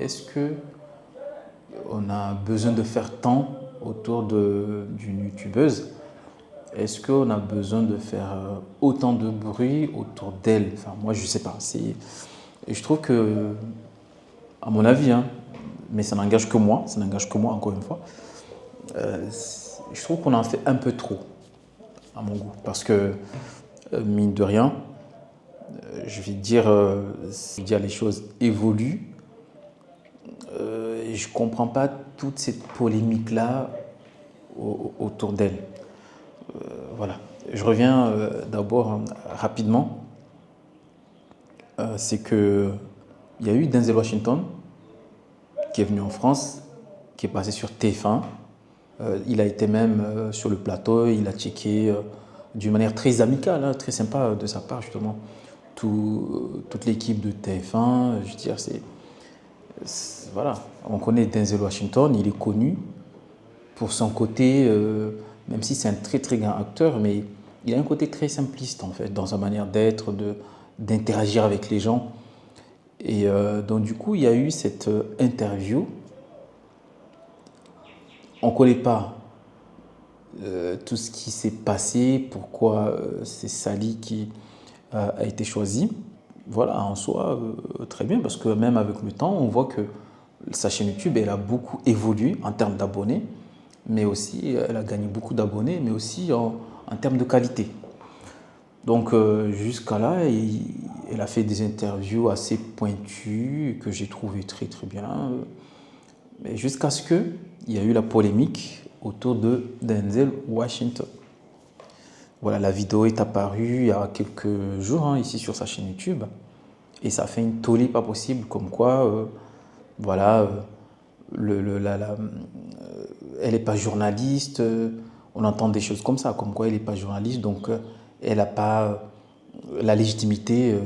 est-ce que on a besoin de faire tant autour d'une youtubeuse? Est-ce qu'on a besoin de faire autant de bruit autour d'elle? Enfin, moi, je sais pas. Et je trouve que, à mon avis, hein, mais ça n'engage que moi, encore une fois, je trouve qu'on en fait un peu trop, à mon goût. Parce que, mine de rien, je vais dire les choses évoluent. Et je ne comprends pas toute cette polémique-là autour d'elle. Voilà. Je reviens d'abord rapidement. C'est que il y a eu Denzel Washington qui est venu en France, qui est passé sur TF1. Il a été même sur le plateau, il a checké d'une manière très amicale, hein, très sympa de sa part justement, toute l'équipe de TF1. Je veux dire, voilà, on connaît Denzel Washington, il est connu pour son côté, même si c'est un très très grand acteur, mais il a un côté très simpliste en fait dans sa manière d'être, d'interagir avec les gens. Et donc du coup, il y a eu cette interview. On ne connaît pas tout ce qui s'est passé, pourquoi c'est Sally qui a été choisie. Voilà, en soi, très bien, parce que même avec le temps, on voit que sa chaîne YouTube, elle a beaucoup évolué en termes d'abonnés, mais aussi, elle a gagné beaucoup d'abonnés, mais aussi en termes de qualité. Donc jusqu'à là, elle a fait des interviews assez pointues que j'ai trouvées très très bien. Mais jusqu'à ce qu'il y a eu la polémique autour de Denzel Washington. Voilà, la vidéo est apparue il y a quelques jours hein, ici sur sa chaîne YouTube. Et ça fait une tollée pas possible, comme quoi, voilà, elle n'est pas journaliste. On entend des choses comme ça, comme quoi elle n'est pas journaliste, donc elle n'a pas la légitimité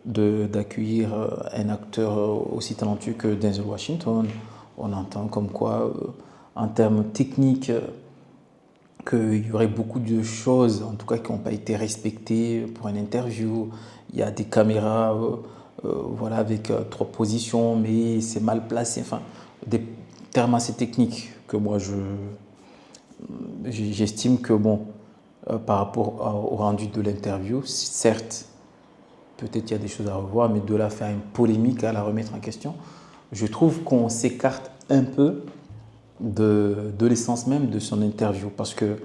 d'accueillir un acteur aussi talentueux que Denzel Washington. On entend comme quoi, en termes techniques, qu'il y aurait beaucoup de choses, en tout cas, qui n'ont pas été respectées pour une interview. Il y a des caméras, voilà, avec trois positions, mais c'est mal placé. Enfin, des termes assez techniques que moi, j'estime que, bon, par rapport au rendu de l'interview, certes, peut-être qu'il y a des choses à revoir, mais de là faire une polémique, à la remettre en question, je trouve qu'on s'écarte un peu de l'essence même de son interview. Parce que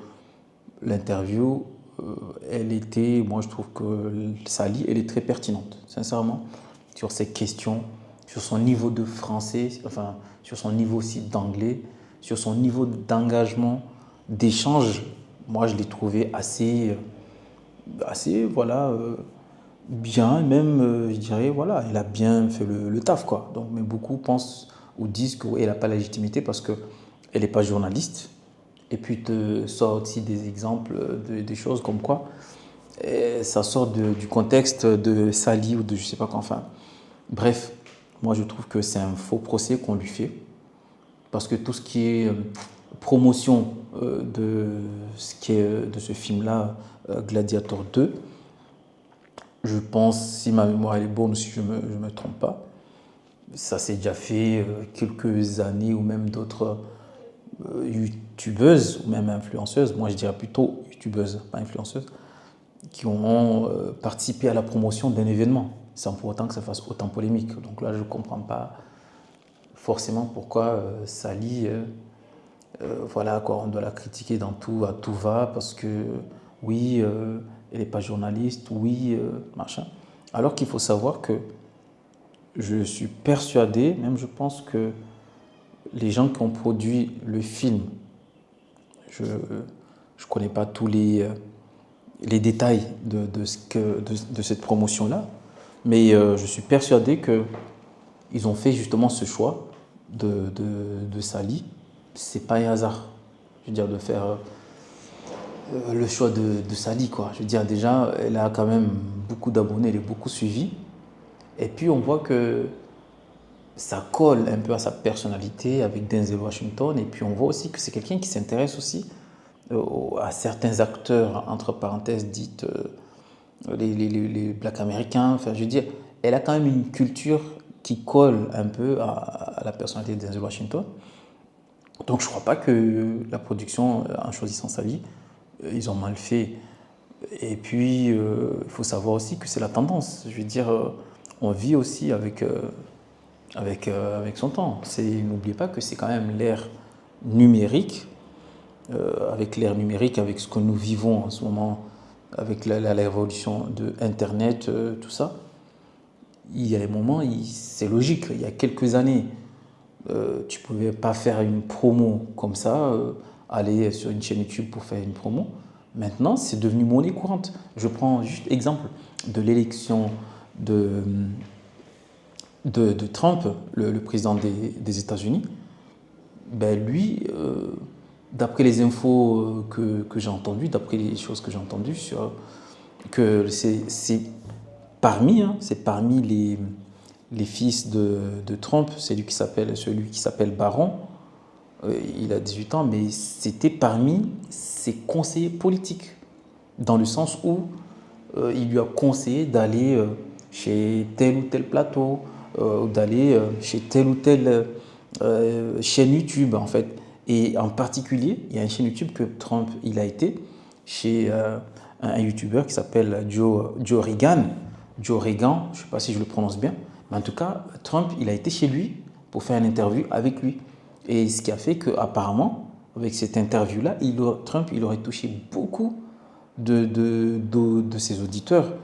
l'interview, elle était, moi je trouve que Sally, elle est très pertinente, sincèrement, sur ses questions, sur son niveau de français, enfin, sur son niveau aussi d'anglais, sur son niveau d'engagement, d'échange. Moi, je l'ai trouvé assez voilà, bien, même, je dirais, voilà, elle a bien fait le taf, quoi. Donc, mais beaucoup pensent ou disent qu'elle n'a pas la légitimité parce qu'elle n'est pas journaliste. Et puis, te sort aussi des exemples des choses comme quoi ça sort du contexte de Sally ou de je sais pas quoi. Enfin, bref, moi, je trouve que c'est un faux procès qu'on lui fait parce que tout ce qui est promotion de ce film-là, Gladiator 2, je pense, si ma mémoire est bonne, si je me trompe pas, ça s'est déjà fait quelques années ou même d'autres youtubeuses ou même influenceuses, moi je dirais plutôt youtubeuses, pas influenceuses, qui ont participé à la promotion d'un événement, sans pour autant que ça fasse autant polémique. Donc là, je ne comprends pas forcément pourquoi Sally, voilà quoi, on doit la critiquer dans tout, à tout va, parce que oui, elle n'est pas journaliste, oui, machin. Alors qu'il faut savoir que je suis persuadé, même je pense que les gens qui ont produit le film, je ne connais pas tous les détails de cette promotion-là, mais je suis persuadé qu'ils ont fait justement ce choix de Sally. C'est pas un hasard, je veux dire, de faire le choix de Sally, quoi. Je veux dire, déjà, elle a quand même beaucoup d'abonnés, elle est beaucoup suivie. Et puis, on voit que ça colle un peu à sa personnalité avec Denzel Washington. Et puis, on voit aussi que c'est quelqu'un qui s'intéresse aussi à certains acteurs, entre parenthèses, dites les blacks américains. Enfin, je veux dire, elle a quand même une culture qui colle un peu à la personnalité de Denzel Washington. Donc je ne crois pas que la production, en choisissant Sally, ils ont mal fait. Et puis, il faut savoir aussi que c'est la tendance. Je veux dire, on vit aussi avec son temps. N'oubliez pas que c'est quand même l'ère numérique. Avec l'ère numérique, avec ce que nous vivons en ce moment, avec la révolution de Internet, tout ça, il y a des moments, c'est logique. Il y a quelques années, tu ne pouvais pas faire une promo comme ça, aller sur une chaîne YouTube pour faire une promo. Maintenant, c'est devenu monnaie courante. Je prends juste exemple de l'élection de, de Trump, le président des États-Unis. Ben lui, d'après les infos que j'ai entendues, d'après les choses que j'ai entendues, que c'est parmi les fils de Trump, celui qui s'appelle Barron. Il a 18 ans, mais c'était parmi ses conseillers politiques, dans le sens où il lui a conseillé d'aller chez tel ou tel plateau, ou d'aller chez telle ou telle chaîne YouTube, en fait. Et en particulier, il y a une chaîne YouTube que Trump, il a été chez un YouTuber qui s'appelle Joe Rogan. Joe Rogan, je ne sais pas si je le prononce bien, mais en tout cas, Trump, il a été chez lui pour faire une interview avec lui. Et ce qui a fait qu'apparemment, avec cette interview-là, Trump, il aurait touché beaucoup de ses auditeurs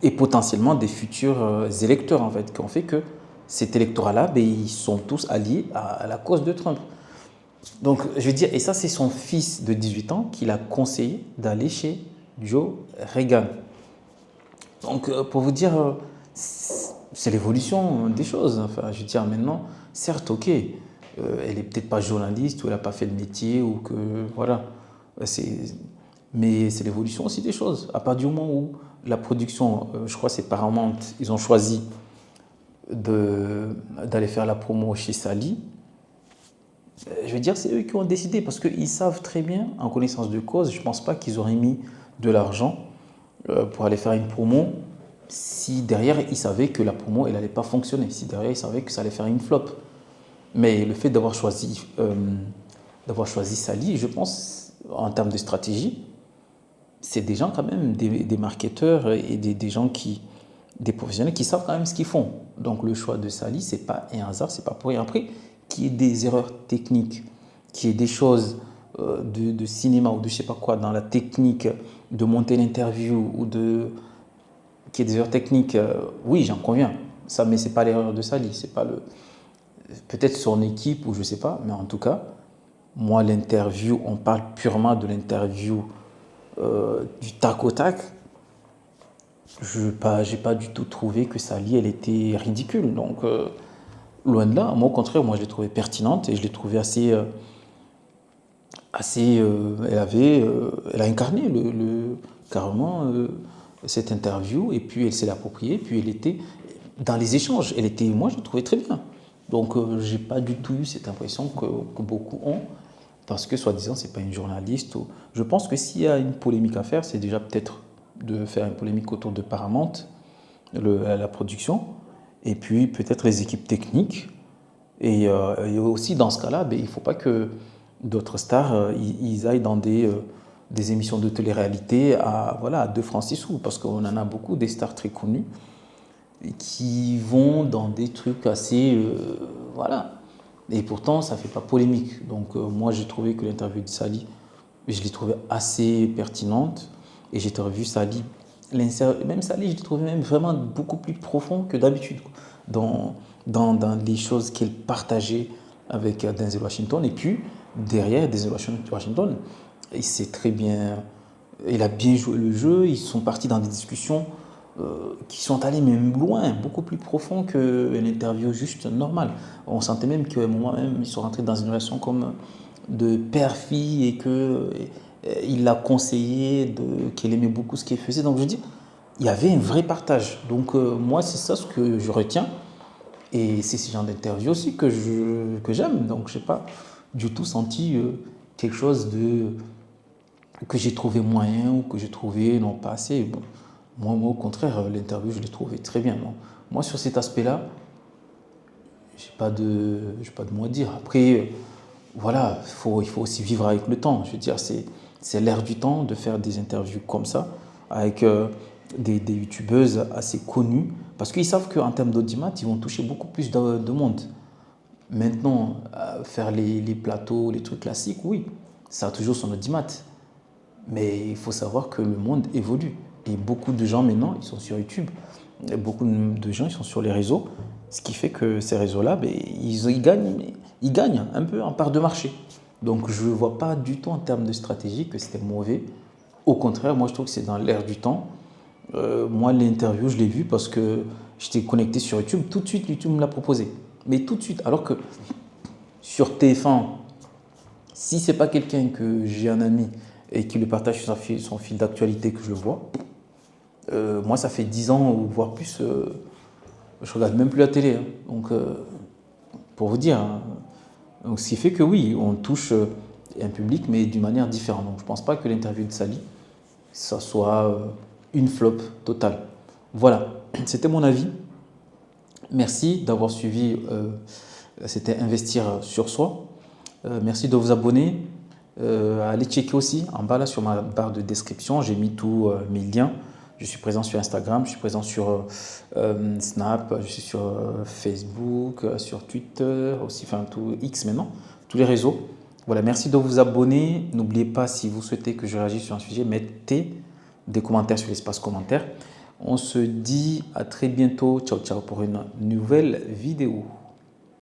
et potentiellement des futurs électeurs, en fait, qui ont fait que cet électorat-là, ben, ils sont tous alliés à la cause de Trump. Donc, je veux dire, et ça, c'est son fils de 18 ans qui l'a conseillé d'aller chez Joe Rogan. Donc, pour vous dire, c'est l'évolution des choses. Enfin, je veux dire, maintenant, certes, ok, elle est peut-être pas journaliste ou elle n'a pas fait le métier ou que, voilà, mais c'est l'évolution aussi des choses. À partir du moment où la production, je crois que c'est Paramount, ils ont choisi d'aller faire la promo chez Sally, je veux dire, c'est eux qui ont décidé parce qu'ils savent très bien, en connaissance de cause, je ne pense pas qu'ils auraient mis de l'argent pour aller faire une promo si derrière ils savaient que la promo elle n'allait pas fonctionner, si derrière ils savaient que ça allait faire une flop. Mais le fait d'avoir choisi Sally, je pense, en termes de stratégie, c'est des gens quand même, des marketeurs et des gens des professionnels qui savent quand même ce qu'ils font. Donc le choix de Sally, c'est pas un hasard, c'est pas pour rien. Après, qu'il y ait des erreurs techniques, qu'il y ait des choses de cinéma ou de je sais pas quoi dans la technique de monter l'interview qu'il y ait des erreurs techniques, oui, j'en conviens. Ça, mais c'est pas l'erreur de Sally, c'est pas peut-être son équipe ou je sais pas, mais en tout cas, moi l'interview, on parle purement de l'interview du tac au tac. Je n'ai pas du tout trouvé que Sally, elle était ridicule. Donc, loin de là, moi au contraire, moi je l'ai trouvée pertinente et je l'ai trouvée elle a incarné carrément cette interview et puis elle s'est l'appropriée, puis elle était dans les échanges, moi je l'ai trouvée très bien. Donc j'ai pas du tout eu cette impression que beaucoup ont parce que soi-disant c'est pas une journaliste. Je pense que s'il y a une polémique à faire, c'est déjà peut-être de faire une polémique autour de Paramount, la production, et puis peut-être les équipes techniques. Et aussi, dans ce cas-là, ben, il ne faut pas que d'autres stars ils aillent dans des émissions de télé-réalité à 2 francs 6 sous, parce qu'on en a beaucoup des stars très connues qui vont dans des trucs assez. Voilà. Et pourtant, ça ne fait pas polémique. Donc, moi, j'ai trouvé que l'interview de Sally, je l'ai trouvée assez pertinente. Et j'ai revu Sally, même Sally, je l'ai trouvé même vraiment beaucoup plus profond que d'habitude dans les choses qu'elle partageait avec Denzel Washington. Et puis, derrière Denzel Washington, il a bien joué le jeu. Ils sont partis dans des discussions qui sont allés même loin, beaucoup plus profond qu'une interview juste normale. On sentait même qu'à un moment même, ils sont rentrés dans une relation comme de père-fille et qu'il l'a conseillé, qu'elle aimait beaucoup ce qu'elle faisait. Donc je dis, il y avait un vrai partage. Donc moi, c'est ça ce que je retiens. Et c'est ce genre d'interview aussi que j'aime. Donc je n'ai pas du tout senti quelque chose que j'ai trouvé moyen ou que j'ai trouvé non pas assez. Bon, moi, au contraire, l'interview, je l'ai trouvé très bien. Donc, moi, sur cet aspect-là, j'ai pas de mot à dire. Après, voilà, il faut aussi vivre avec le temps. Je veux dire, c'est l'air du temps de faire des interviews comme ça, avec des youtubeuses assez connues, parce qu'ils savent qu'en termes d'audimat, ils vont toucher beaucoup plus de monde. Maintenant, faire les plateaux, les trucs classiques, oui, ça a toujours son audimat. Mais il faut savoir que le monde évolue. Et beaucoup de gens maintenant, ils sont sur YouTube. Et beaucoup de gens, ils sont sur les réseaux. Ce qui fait que ces réseaux-là, ben, ils gagnent un peu en part de marché. Donc je ne vois pas du tout en termes de stratégie que c'était mauvais. Au contraire, moi je trouve que c'est dans l'air du temps. Moi, l'interview, je l'ai vue parce que j'étais connecté sur YouTube. Tout de suite, YouTube me l'a proposé. Mais tout de suite. Alors que sur TF1, si c'est pas quelqu'un que j'ai un ami et qui le partage sur son fil d'actualité que je le vois, moi ça fait 10 ans ou voire plus, je regarde même plus la télé. Hein. Donc pour vous dire, hein. Donc, ce qui fait que oui, on touche un public mais d'une manière différente. Donc je pense pas que l'interview de Sally, ça soit une flop totale. Voilà, c'était mon avis. Merci d'avoir suivi, c'était Investir sur soi. Merci de vous abonner. Allez checker aussi en bas là sur ma barre de description, j'ai mis tous mes liens. Je suis présent sur Instagram, je suis présent sur Snap, je suis sur Facebook, sur Twitter aussi, enfin tout X maintenant, tous les réseaux. Voilà, merci de vous abonner. N'oubliez pas, si vous souhaitez que je réagisse sur un sujet, mettez des commentaires sur l'espace commentaire. On se dit à très bientôt. Ciao, ciao pour une nouvelle vidéo.